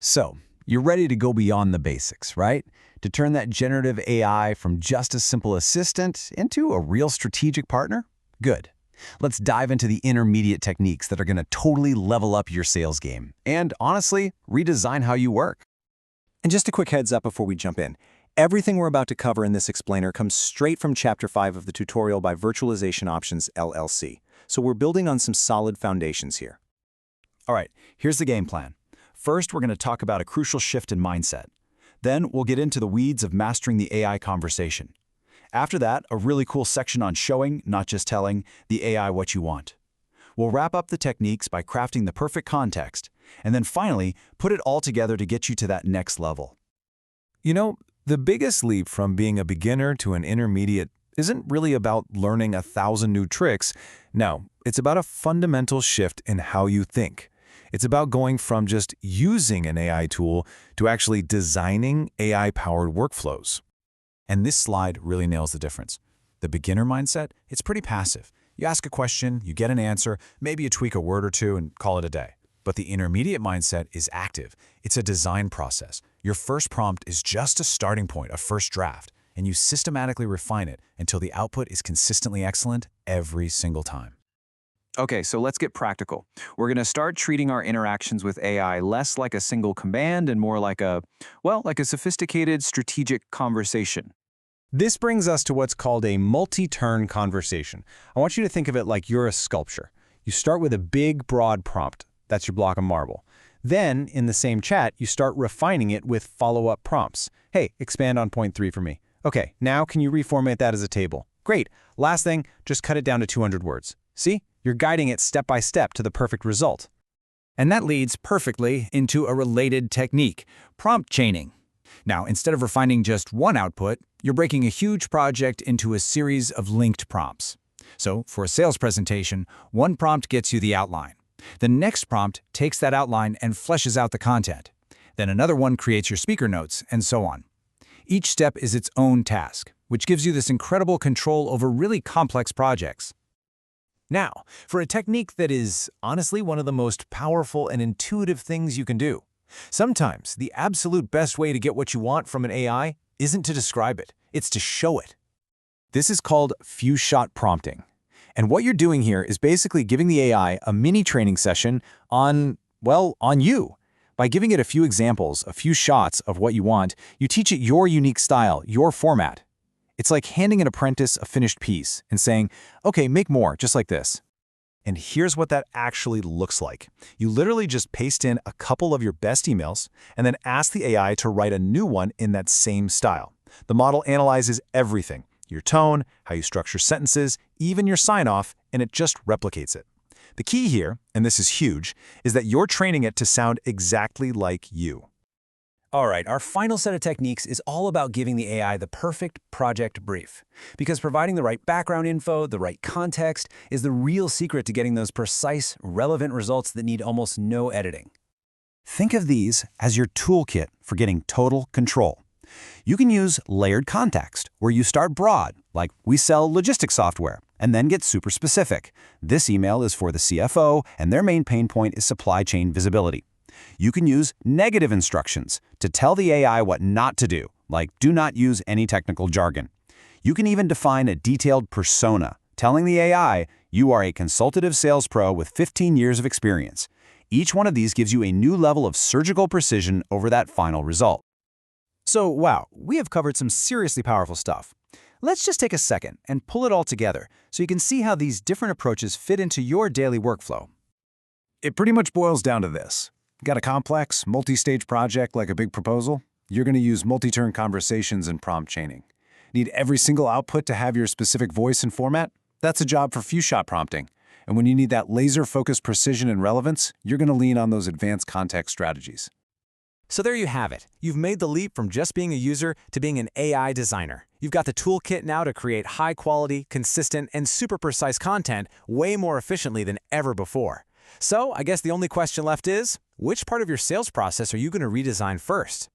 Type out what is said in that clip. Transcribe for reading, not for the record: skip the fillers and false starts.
So, you're ready to go beyond the basics, right? To turn that generative AI from just a simple assistant into a real strategic partner? Good. Let's dive into the intermediate techniques that are going to totally level up your sales game and, honestly, redesign how you work. And just a quick heads up before we jump in. Everything we're about to cover in this explainer comes straight from Chapter 5 of the tutorial by Virtualization Options LLC. So we're building on some solid foundations here. All right, here's the game plan. First, we're going to talk about a crucial shift in mindset. Then, we'll get into the weeds of mastering the AI conversation. After that, a really cool section on showing, not just telling, the AI what you want. We'll wrap up the techniques by crafting the perfect context, and then finally, put it all together to get you to that next level. You know, the biggest leap from being a beginner to an intermediate isn't really about learning 1,000 new tricks. No, it's about a fundamental shift in how you think. It's about going from just using an AI tool to actually designing AI-powered workflows. And this slide really nails the difference. The beginner mindset, it's pretty passive. You ask a question, you get an answer, maybe you tweak a word or two and call it a day. But the intermediate mindset is active. It's a design process. Your first prompt is just a starting point, a first draft, and you systematically refine it until the output is consistently excellent every single time. Okay, so let's get practical. We're going to start treating our interactions with AI less like a single command and more like a sophisticated strategic conversation. This brings us to what's called a multi-turn conversation. I want you to think of it like you're a sculpture. You start with a big, broad prompt. That's your block of marble. Then, in the same chat, you start refining it with follow-up prompts. Hey, expand on point 3 for me. Okay, now can you reformat that as a table? Great. Last thing, just cut it down to 200 words. See? You're guiding it step by step to the perfect result. And that leads perfectly into a related technique, prompt chaining. Now, instead of refining just one output, you're breaking a huge project into a series of linked prompts. So, for a sales presentation, one prompt gets you the outline. The next prompt takes that outline and fleshes out the content. Then another one creates your speaker notes, and so on. Each step is its own task, which gives you this incredible control over really complex projects. Now, for a technique that is honestly one of the most powerful and intuitive things you can do. Sometimes the absolute best way to get what you want from an AI isn't to describe it, it's to show it. This is called few-shot prompting. And what you're doing here is basically giving the AI a mini training session on you. By giving it a few examples, a few shots of what you want, you teach it your unique style, your format. It's like handing an apprentice a finished piece and saying, okay, make more, just like this. And here's what that actually looks like. You literally just paste in a couple of your best emails and then ask the AI to write a new one in that same style. The model analyzes everything, your tone, how you structure sentences, even your sign-off, and it just replicates it. The key here, and this is huge, is that you're training it to sound exactly like you. All right, our final set of techniques is all about giving the AI the perfect project brief. Because providing the right background info, the right context, is the real secret to getting those precise, relevant results that need almost no editing. Think of these as your toolkit for getting total control. You can use layered context, where you start broad, like we sell logistics software, and then get super specific. This email is for the CFO, and their main pain point is supply chain visibility. You can use negative instructions to tell the AI what not to do, like do not use any technical jargon. You can even define a detailed persona, telling the AI you are a consultative sales pro with 15 years of experience. Each one of these gives you a new level of surgical precision over that final result. So, wow, we have covered some seriously powerful stuff. Let's just take a second and pull it all together so you can see how these different approaches fit into your daily workflow. It pretty much boils down to this. Got a complex, multi-stage project like a big proposal? You're going to use multi-turn conversations and prompt chaining. Need every single output to have your specific voice and format? That's a job for few-shot prompting. And when you need that laser-focused precision and relevance, you're going to lean on those advanced context strategies. So there you have it. You've made the leap from just being a user to being an AI designer. You've got the toolkit now to create high-quality, consistent, and super precise content way more efficiently than ever before. So I guess the only question left is, which part of your sales process are you going to redesign first?